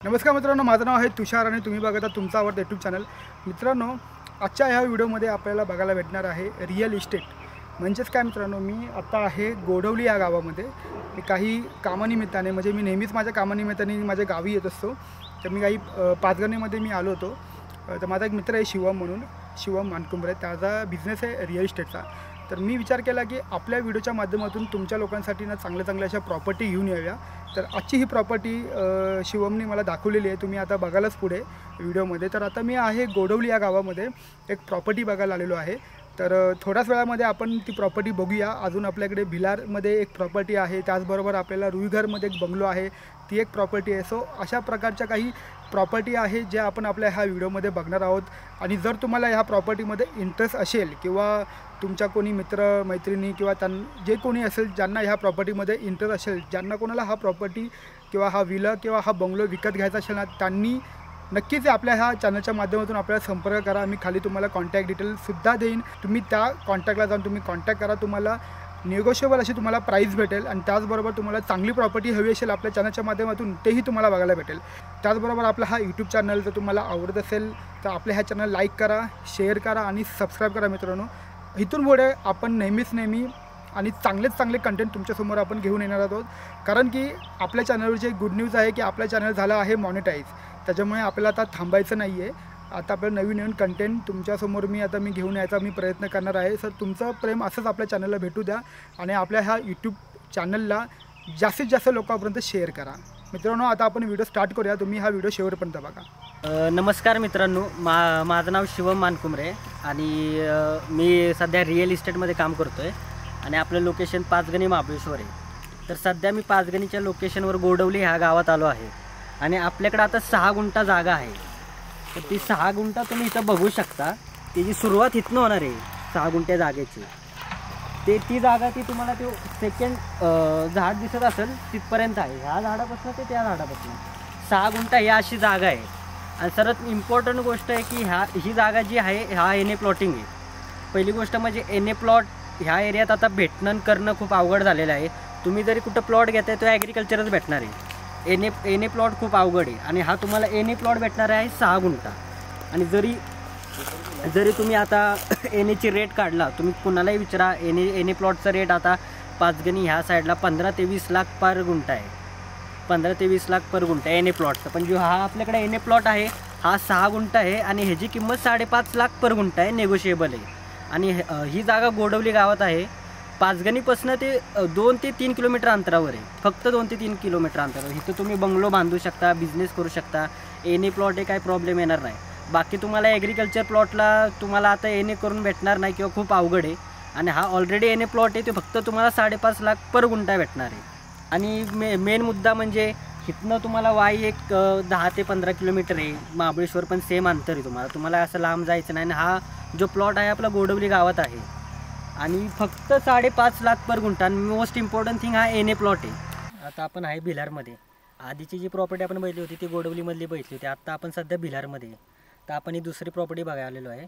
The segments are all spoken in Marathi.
नमस्कार मित्रांनो, माझं नाव आहे तुषार आणि तुम्ही बघता तुमचा आवडता यूट्यूब चॅनल. मित्रांनो, आजच्या ह्या व्हिडिओमध्ये आपल्याला बघायला भेटणार आहे रिअल इस्टेट. म्हणजेच काय मित्रांनो, मी आता आहे गोडवली या गावामध्ये. मी काही कामानिमित्ताने म्हणजे मी नेहमीच माझ्या कामानिमित्ताने माझ्या गावी येत असतो. तर मी काही पाचगणीमध्ये मी आलो होतो. तर माझा एक मित्र आहे शिवम म्हणून, शिवम मानकुंबरे. त्याचा बिझनेस आहे रिअल इस्टेटचा. तर मी विचार केला की आपल्या व्हिडिओच्या माध्यमातून तुमच्या लोकांसाठी ना चांगल्या अशा प्रॉपर्टी घेऊन येऊया. तर आजची ही प्रॉपर्टी शिवमने मला दाखवलेली आहे, तुम्ही आता बघालच पुढे व्हिडिओमध्ये. तर आता मी आहे गोडवली या गावामध्ये एक प्रॉपर्टी बघायला आलेलो आहे. तर थोड्याच वेळामध्ये आपण ती प्रॉपर्टी बघूया. अजून आपल्याकडे भिलारमध्ये एक प्रॉपर्टी आहे, त्याचबरोबर आपल्याला रुईघरमध्ये एक बंगलो आहे, ती एक प्रॉपर्टी आहे. सो अशा प्रकारच्या काही प्रॉपर्टी आहे ज्या आपण आपल्या ह्या व्हिडिओमध्ये बघणार आहोत. आणि जर तुम्हाला ह्या प्रॉपर्टीमध्ये इंटरेस्ट असेल किंवा तुमच्या कोणी मित्र मैत्रिणी किंवा जे कोणी असेल ज्यांना ह्या प्रॉपर्टीमध्ये इंटरेस्ट असेल, ज्यांना कोणाला हा प्रॉपर्टी किंवा हा विला किंवा हा बंगलो विकत घ्यायचा असेल ना, त्यांनी नक्कीच आपल्या ह्या चॅनलच्या माध्यमातून आपल्याला संपर्क करा. मी खाली तुम्हाला कॉन्टॅक्ट डिटेल्ससुद्धा देईन. तुम्ही त्या कॉन्टॅक्टला जाऊन तुम्ही कॉन्टॅक्ट करा. तुम्हाला निगोशिएबल अशी तुम्हाला प्राईस भेटेल. आणि त्याचबरोबर तुम्हाला चांगली प्रॉपर्टी हवी असेल आपल्या चॅनलच्या माध्यमातून, तेही तुम्हाला बघायला भेटेल. त्याचबरोबर आपला हा यूट्यूब चॅनल जर तुम्हाला आवडत असेल तर आपल्या ह्या चॅनल लाईक करा, शेअर करा आणि सबस्क्राईब करा. मित्रांनो, इथून पुढे आपण नेहमी आणि चांगले कंटेंट तुमच्यासमोर आपण घेऊन येणार आहोत. कारण की आपल्या चॅनलवरची एक गुड न्यूज आहे की आपलं चॅनल झालं आहे मॉनिटाईज. त्याच्यामुळे आपल्याला आता थांबायचं नाही आहे. आता आपल्याला नवीन कंटेंट तुमच्यासमोर मी घेऊन यायचा प्रयत्न करणार आहे. सर, तुमचं प्रेम असंच आपल्या चॅनलला भेटू द्या आणि आपल्या ह्या यूट्यूब चॅनलला जास्तीत जास्त लोकांपर्यंत शेअर करा. मित्रांनो, आता आपण व्हिडिओ स्टार्ट करूया. तुम्ही हा व्हिडिओ शेवटपर्यंत बघा. नमस्कार मित्रांनो, माझं नाव शिवम मानकुंबरे आणि मी सध्या रिअल इस्टेटमध्ये काम करतो आहे. आणि आपलं लोकेशन पाचगणी महाबळेश्वर आहे. तर सध्या मी पाचगणीच्या लोकेशनवर गोडवली ह्या गावात आलो आहे. आणि आपल्याकडे आता 6 गुंठा जागा आहे. तर ती 6 गुंठा तुम्ही इथं बघू शकता. त्याची सुरुवात इथनं होणार आहे 6 गुंठ्या जागेची. ती जागा ती तुम्हाला ते सेकंड झाड दिसत असेल तिथपर्यंत आहे. ह्या झाडापासून ते त्या झाडापासून 6 गुंठा ही अशी जागा आहे. आणि सर्वात इम्पॉर्टंट गोष्ट आहे की ही जागा जी आहे हा एन प्लॉटिंग आहे. पहिली गोष्ट म्हणजे एन प्लॉट ह्या एरियात आता भेटणं करणं खूप अवघड झालेलं आहे. तुम्ही जरी कुठं प्लॉट घेताय तो ॲग्रिकल्चरच भेटणार आहे. एन प्लॉट खूप अवघड आहे. आणि हा तुम्हाला एन प्लॉट भेटणार आहे 6 गुंठा. आणि जरी तुम्ही आता एनची रेट काढला, तुम्ही कुणालाही विचारा, एन प्लॉटचा रेट आता पाचगणी ह्या साईडला 15 ते 20 लाख पर गुंठा आहे. 15 ते 20 लाख पर गुंठा एन प्लॉटचा. पण जो हा आपल्याकडे एन प्लॉट आहे हा 6 गुंठा आहे आणि ह्याची किंमत 5.5 लाख पर गुंठा आहे, नेगोशिएबल आहे. आणि ही जागा गोडवली गावात आहे. पाचगणीपासून ते 2 ते 3 किलोमीटर अंतरावर आहे. फक्त 2 ते 3 किलोमीटर अंतरावर. इथं तुम्ही बंगलो बांधू शकता, बिझनेस करू शकता. एन प्लॉट आहे, काही प्रॉब्लेम येणार नाही. बाकी तुम्हाला ॲग्रिकल्चर प्लॉटला तुम्हाला आता एन करून भेटणार नाही किंवा खूप अवघड आहे. आणि हा ऑलरेडी एन प्लॉट आहे, ते फक्त तुम्हाला 5.5 लाख पर गुंठा भेटणार आहे. आणि मेन मुद्दा म्हणजे इथनं तुम्हाला वाई एक 10 ते 15 किलोमीटर आहे. महाबळेश्वर पण सेम अंतर आहे. तुम्हाला असं लांब जायचं नाही. आणि हा जो प्लॉट आहे आपला गोडवली गावात आहे आणि फक्त 5.5 लाख पर गुंठा. आणि मोस्ट इम्पॉर्टंट थिंग हा एन प्लॉट आहे. आता आपण आहे भिलारमध्ये. आधीची जी प्रॉपर्टी आपण बघितली होती ती गोडवलीमधली बघितली होती. आता आपण सध्या भिलारमध्ये आहे. तर आपण ही दुसरी प्रॉपर्टी बघायला आलेलो आहे.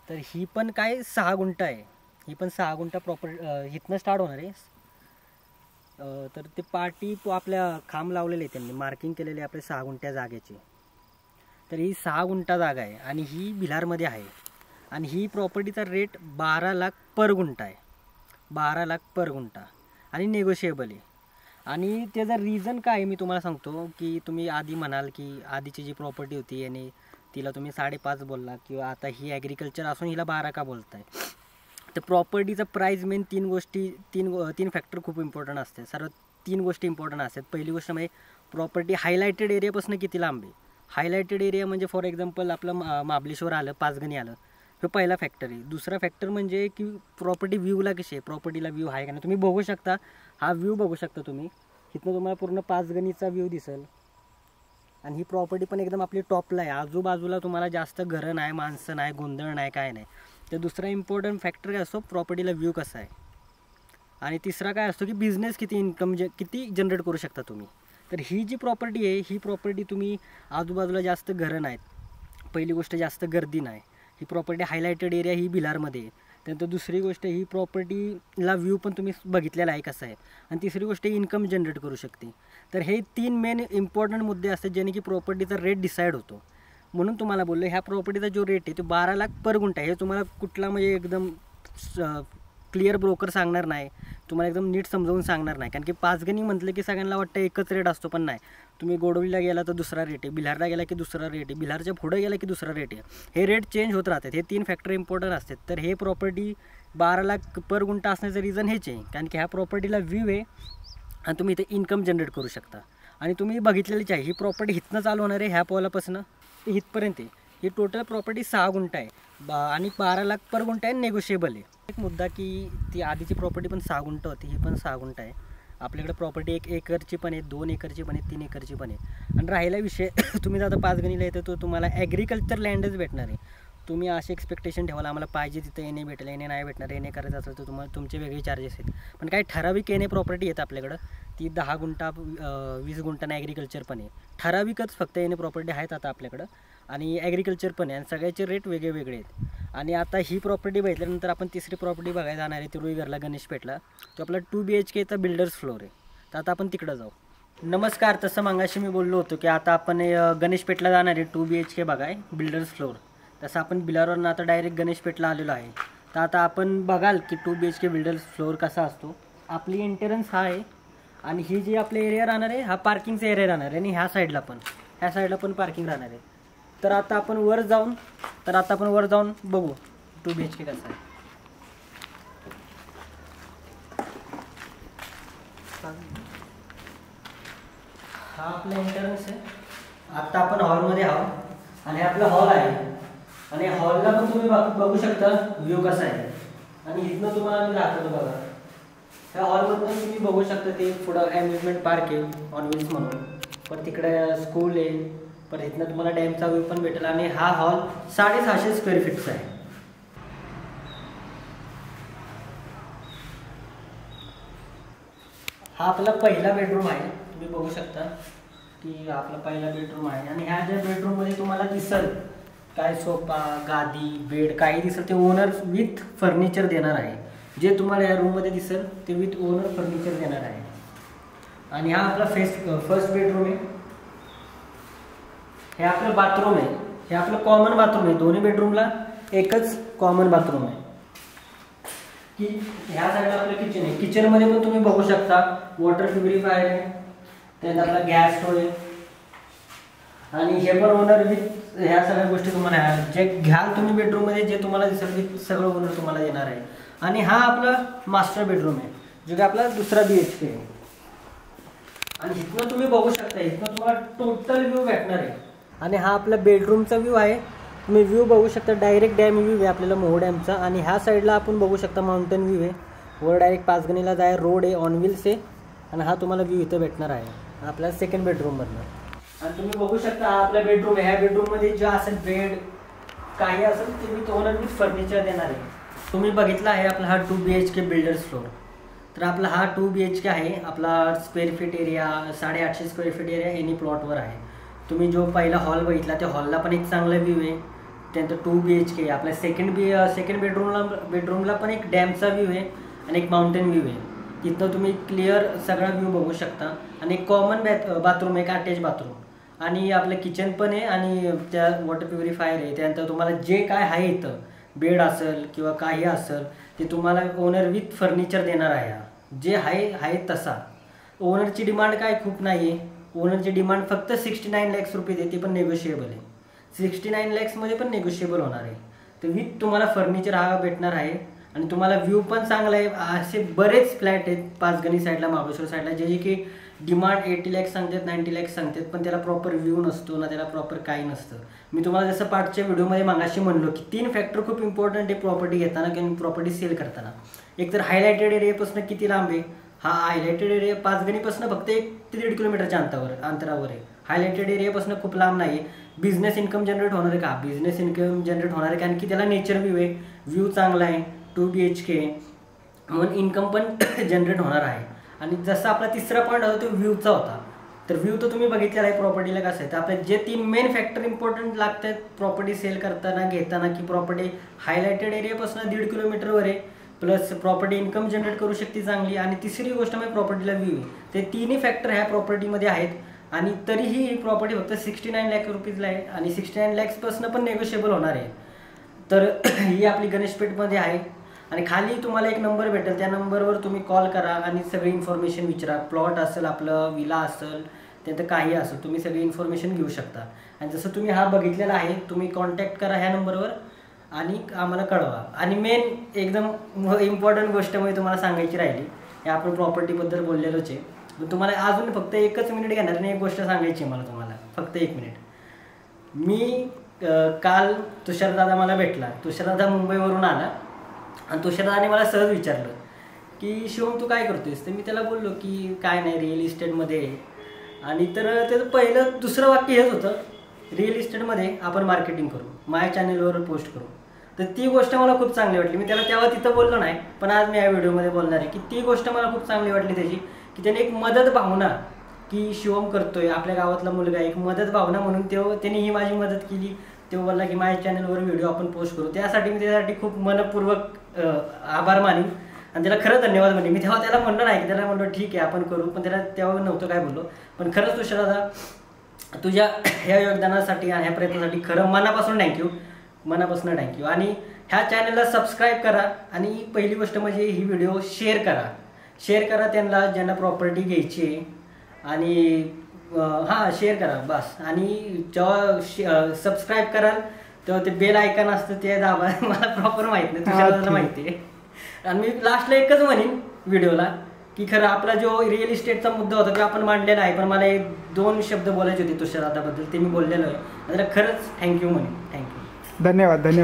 तर ही पण काय 6 गुंठा आहे. ही पण 6 गुंठा प्रॉपर्टी इथनं स्टार्ट होणार आहे. तर ते पार्टी आपल्या खांब लावलेले आहे, त्यांनी मार्किंग केलेले आहे आपल्या 6 गुंठ्या जागेची. तर ही 6 गुंठा जागा आहे आणि ही भिलारमध्ये आहे. आणि ही प्रॉपर्टीचा रेट 12 लाख पर गुंठा आहे. 12 लाख पर गुंठा आणि नेगोशिएबल आहे. आणि त्याचा रिझन काय आहे मी तुम्हाला सांगतो. की तुम्ही आधी म्हणाल की आधीची जी प्रॉपर्टी होती याने तिला तुम्ही 5.5 बोलला किंवा आता ही ॲग्रिकल्चर असून हिला 12 का बोलताय. तर प्रॉपर्टीचं प्राईस मेन तीन फॅक्टर खूप इम्पॉर्टंट असते. सर्व 3 गोष्टी इम्पॉर्टंट असतात. पहिली गोष्ट म्हणजे प्रॉपर्टी हायलायटेड एरियापासून किती लांब आहे. हायलायटेड एरिया म्हणजे फॉर एक्झाम्पल आपलं महाबळेश्वर आलं, पाचगणी आलं, हे पहिला फॅक्टर आहे. दुसरा फॅक्टर म्हणजे की प्रॉपर्टी व्ह्यूला कशी आहे, प्रॉपर्टीला व्ह्यू आहे का नाही. तुम्ही बघू शकता, हा व्ह्यू बघू शकता तुम्ही. इथनं तुम्हाला पूर्ण पाचगणीचा व्ह्यू दिसेल. आणि ही प्रॉपर्टी पण एकदम आपली टॉपला आहे. आजूबाजूला तुम्हाला जास्त घरं नाही, माणसं नाही, गोंधळ नाही, काय नाही. तर दुसरा इम्पॉर्टंट फॅक्टर काय असतो, प्रॉपर्टीला व्ह्यू कसा आहे. आणि तिसरा काय असतो की बिझनेस किती जनरेट करू शकता तुम्ही. तर ही जी प्रॉपर्टी आहे ही प्रॉपर्टी तुम्ही आजूबाजूला जास्त घरं नाहीत. पहिली गोष्ट जास्त गर्दी नाही. ही प्रॉपर्टी हायलायटेड एरिया ही भिलारमध्ये आहे. त्यानंतर दुसरी गोष्ट ही प्रॉपर्टीला व्ह्यू पण तुम्ही बघितलेला आहे कसा आहे, आणि तिसरी गोष्ट इन्कम जनरेट करू शकते. तर हे 3 मेन इम्पॉर्टंट मुद्दे असतात ज्याने की प्रॉपर्टीचा रेट डिसाईड होतो. म्हणून तुम्हाला बोललो ह्या प्रॉपर्टीचा जो रेट आहे तो 12 लाख पर गुंठा आहे. हे तुम्हाला कुठला म्हणजे एकदम क्लिअर ब्रोकर सांगणार नाही, तुम्हाला एकदम नीट समजावून सांगणार नाही. कारण की 5 गणी म्हटलं की सगळ्यांना वाटतं एकच रेट असतो, पण नाही. तुम्ही गोडवलीला गेला तर दुसरा रेट आहे, बिल्हारला गेला की दुसरा रेट आहे, बिल्हारच्या पुढे गेला की दुसरा रेट आहे. हे रेट चेंज होत राहतात. हे 3 फॅक्टर इम्पॉर्टंट असतात. तर हे प्रॉपर्टी 12 लाख पर गुंठा असण्याचं रिझन हेच आहे, कारण की ह्या प्रॉपर्टीला व्ह्यू आहे आणि तुम्ही इथे इन्कम जनरेट करू शकता. आणि तुम्ही बघितलेलीच आहे ही प्रॉपर्टी इथनं चालू होणार आहे, ह्या पॉलापासून ते इथपर्यंत आहे. ही टोटल प्रॉपर्टी 6 गुंठा आहे आणि 12 लाख पर गुंठा आहे, नेगोशिएबल आहे. एक मुद्दा की ती आधीची प्रॉपर्टी पण 6 गुंठा होती, ही पण 6 गुंठा आहे. आपल्याकडे प्रॉपर्टी 1 एकरची पण आहे, 2 एकरची पण आहे, 3 एकरची पण आहे. आणि राहिला विषय तुम्ही आता 5 गणीला येतो तो तुम्हाला ॲग्रिकल्चर लँडच भेटणार आहे. तुम्ही असे एक्सपेक्टेशन ठेवाल आम्हाला पाहिजे तिथं येणे भेटेल, येणे नाही भेटणार. येणे करायचं असेल तर तुम्हाला तुमचे वेगळे चार्जेस आहेत. पण काही ठराविक येणे प्रॉपर्टी येतं आपल्याकडं, ती 10 गुंठा 20 गुंठांना ॲग्रिकल्चर पण आहे. ठराविकच फक्त येणे प्रॉपर्टी आहेत आता आपल्याकडं, आणि ॲग्रिकल्चर पण आहे. आणि सगळ्याचे रेट वेगळे वेगळे आहेत. आणि आता ही प्रॉपर्टी बघितल्यानंतर आपण तिसरी प्रॉपर्टी बघायला जाणार आहे, ती रुईघरला गणेशपेठला. तो आपला 2 BHKचा बिल्डर्स फ्लोअर आहे. तर आता आपण तिकडं जाऊ. नमस्कार. तसं मगाशी मी बोललो होतो की आता आपण गणेशपेठला जाणार आहे 2 BHK बघाय बिल्डर्स फ्लोअर. तसं आपण बिलारवरून आता डायरेक्ट गणेशपेठला आलेलो आहे. तर आता आपण बघाल की 2 BHK बिल्डर्स फ्लोअर कसा असतो. आपली एंट्रन्स हा आहे, आणि ही जी आपले एरिया राहणार आहे हा पार्किंगचा एरिया राहणार आहे, आणि ह्या साईडला पण पार्किंग राहणार आहे. तर आता आपण वर जाऊन बघू 2 BHK कसं आहे. हा आपला एंट्रन्स आहे. आता आपण हॉलमध्ये आहोत, आणि आपला हॉल आहे, आणि हॉलला पण तुम्ही बघू शकता व्ह्यू कसा आहे. आणि इथनं तुम्हाला मी दाखवतो बघा. ह्या हॉलमधून तुम्ही बघू शकता ते पुढं अम्युजमेंट पार्क आहे ऑन व्हील्स म्हणून, पण तिकडे स्कूल आहे, पण इथनं तुम्हाला डॅमचा व्ह्यू पण भेटेल. आणि हा हॉल 650 स्क्वेअर फीटचा आहे. हा आपला पहिला बेडरूम आहे. तुम्ही बघू शकता की आपला पहिला बेडरूम आहे, आणि ह्या ज्या बेडरूममध्ये तुम्हाला दिसेल काय सोफा, गादी, बेड काही दिसेल ते ओनर विथ फर्निचर देणार आहे. जे तुम्हाला या रूममध्ये दिसेल ते विथ ओनर फर्निचर देणार आहे. आणि हा आपला फर्स्ट बेडरूम आहे. हे आपलं बाथरूम आहे, हे आपलं कॉमन बाथरूम आहे. दोन्ही बेडरूमला एकच कॉमन बाथरूम आहे. की ह्या साईडला आपलं किचन आहे. किचनमध्ये पण तुम्ही बघू शकता वॉटर प्युरिफायर आहे, त्यानंतर आपला गॅस स्टोव्ह आहे, आणि हे पण ओनर विथ ह्या सगळ्या गोष्टी तुम्हाला जे घ्याल तुम्ही बेडरूममध्ये जे तुम्हाला दिसेल विथ सगळं ओनर तुम्हाला देणार आहे. आणि हा आपला मास्टर बेडरूम आहे, जो की आपला दुसरा BHK आहे. आणि इथनं तुम्ही बघू शकता, इथनं तुम्हाला टोटल व्ह्यू भेटणार आहे. आणि हा आपला बेडरूमचा व्ह्यू आहे. तुम्ही व्ह्यू बघू शकता, डायरेक्ट डॅम व्ह्यू आहे आपल्याला मोहो डॅमचा. आणि ह्या साईडला आपण बघू शकता माउंटेन व्ह्यू आहे. वर डायरेक्ट 5 गणीला जाय रोड आहे, ऑन व्हील्स आहे. आणि हा तुम्हाला व्ह्यू इथं भेटणार आहे आपल्या सेकंड बेडरूममधनं. आणि तुम्ही बघू शकता हा आपला बेडरूम आहे. ह्या बेडरूममध्ये जे असेल बेड काही असेल ते मी ओनर विथ फर्निचर देणार आहे. तुम्ही बघितला आहे आपला हा 2 BHK बिल्डर्स फ्लोअर. तर आपला हा 2 BHK आहे. आपला square feet area 850 square feet area any प्लॉटवर आहे. तुम्ही जो पहिला हॉल बघितला त्या हॉलला पण एक चांगला व्ह्यू आहे. त्यानंतर 2 BHK आपल्या सेकंड बेडरूमला पण एक डॅमचा व्ह्यू आहे आणि एक माउंटेन व्ह्यू आहे. तिथनं तुम्ही क्लिअर सगळा व्ह्यू बघू शकता. आणि एक कॉमन बाथरूम आहे, एक अटॅच बाथरूम, आणि आपलं किचन पण आहे, आणि त्या वॉटर प्युरिफायर आहे. त्यानंतर तुम्हाला जे काय आहे इथं बेड असेल किंवा काही असेल ते तुम्हाला ओनर विथ फर्निचर देणार आहे. जे आहे तसा. ओनरची डिमांड काय खूप नाही आहे. ओनरची डिमांड फक्त 69 लाख रुपये देते, पण नेगोशिएबल आहे. 69 लाखमध्ये पण नेगोशिएबल होणार आहे. तर विथ तुम्हाला फर्निचर हा भेटणार आहे. आणि तुम्हाला व्ह्यू पण चांगला आहे. असे बरेच फ्लॅट आहेत 5 गणी साईडला, महाबळेश्वर साईडला, जे की डिमांड 80 लाख सांगतात, 90 लाख सांगतात, पण त्याला प्रॉपर व्ह्यू नसतो ना, त्याला प्रॉपर काही नसतं. मी तुम्हाला जसं पाठच्या व्हिडिओमध्ये मागाशी म्हणलो की 3 फॅक्टर खूप इम्पॉर्टंट आहे प्रॉपर्टी घेताना किंवा प्रॉपर्टी सेल करताना. एक तर हायलायटेड एरियापासून किती लांब आहे. हा हायलायटेड एरिया 5 गणीपासून फक्त 1 ते 1.5 किलोमीटरच्या अंतरावर आहे. हायलायटेड एरियापासून खूप लांब नाही आहे. बिझनेस इन्कम जनरेट होणार आहे का? बिझनेस इन्कम जनरेट होणार आहे, कारण की त्याला नेचर व्ह्यू आहे, व्ह्यू चांगला आहे, 2 BHK म्हणून इन्कम पण जनरेट होणार आहे. आणि जसा आपला तिसरा पॉईंट होता तो व्ह्यूचा होता. तर व्ह्यू तर तुम्ही बघितलेला आहे प्रॉपर्टीला कसं आहे. तर आपले जे 3 मेन फॅक्टर इम्पॉर्टंट लागतात प्रॉपर्टी सेल करताना घेताना, की प्रॉपर्टी हायलाइटेड एरियापासून 1.5 किलोमीटरवर आहे, प्लस प्रॉपर्टी इन्कम जनरेट करू शकते चांगली, आणि तिसरी गोष्ट म्हणजे प्रॉपर्टीला व्ह्यू आहे. ते तिन्ही फॅक्टर ह्या प्रॉपर्टीमध्ये आहेत. आणि तरीही ही प्रॉपर्टी फक्त 69 लाख रुपीजला आहे आणि 69 लॅक्सपासून पण नेगोशिएबल होणार आहे. तर ही आपली गणेशपेठमध्ये आहे आणि खाली तुम्हाला एक नंबर भेटेल, त्या नंबरवर तुम्ही कॉल करा आणि सगळी इन्फॉर्मेशन विचारा. प्लॉट असेल, आपलं विला असेल, त्यानंतर काही असेल, तुम्ही सगळी इन्फॉर्मेशन घेऊ शकता. आणि जसं तुम्ही हा बघितलेला आहे, तुम्ही कॉन्टॅक्ट करा ह्या नंबरवर आणि आम्हाला कळवा. आणि मेन एकदम इम्पॉर्टंट गोष्ट म्हणजे तुम्हाला सांगायची राहिली, हे आपण प्रॉपर्टीबद्दल बोललेलोच आहे, पण तुम्हाला अजून फक्त 1 मिनिट घेणार आणि एक गोष्ट सांगायची मला तुम्हाला, फक्त 1 मिनिट. मी काल तुषारदादा मला भेटला. तुषारदादा मुंबईवरून आला आणि तुषारदादाने मला सहज विचारलं की शिवम तू काय करतोयस. तर मी त्याला बोललो की काय नाही, रिअल इस्टेटमध्ये. आणि तर त्याचं दुसरं वाक्य हेच होतं, रिअल इस्टेटमध्ये आपण मार्केटिंग करू, माझ्या चॅनलवर पोस्ट करू. तर ती गोष्ट मला खूप चांगली वाटली. मी त्याला तेव्हा तिथं बोललो नाही, पण आज मी या व्हिडिओमध्ये बोलणार आहे की ती गोष्ट मला खूप चांगली वाटली त्याची, की त्याने एक मदत भावना की शिवम करतोय, आपल्या गावातला मुलगा, एक मदत भावना म्हणून त्याने ही माझी मदत केली. तो बोलला की माझ्या चॅनलवर व्हिडिओ आपण पोस्ट करू. त्यासाठी मी त्याच्यासाठी खूप मनपूर्वक आभार मानेन आणि त्याला खरं धन्यवाद म्हणेन. मी तेव्हा त्याला म्हणलं नाही, की त्याला म्हणलो ठीक आहे आपण करू, पण त्याला तेव्हा नव्हतं काय बोललो. पण खरंच तुषारदादा, तुझ्या ह्या योगदानासाठी आणि ह्या प्रयत्नासाठी खरं मनापासून थँक्यू, मनापासून थँक्यू. आणि ह्या चॅनलला सबस्क्राईब करा आणि पहिली गोष्ट म्हणजे ही व्हिडिओ शेअर करा त्यांना ज्यांना प्रॉपर्टी घ्यायची आहे. आणि हां, शेअर करा बस. आणि जेव्हा सबस्क्राईब कराल तेव्हा ते बेल आयकॉन असतं ते दाबा. मला प्रॉपर माहीत नाही, तुषारदादाला माहिती आहे. आणि मी लास्टला एकच म्हणेन व्हिडिओला की खरं आपला जो रिअल इस्टेटचा मुद्दा होता तो आपण मांडलेला आहे, पण मला 1-2 शब्द बोलायचे होते तुषारदादाबद्दल, ते मी बोललेलो आहे. त्याला खरंच थँक्यू म्हणेन. थँक्यू, धन्यवाद.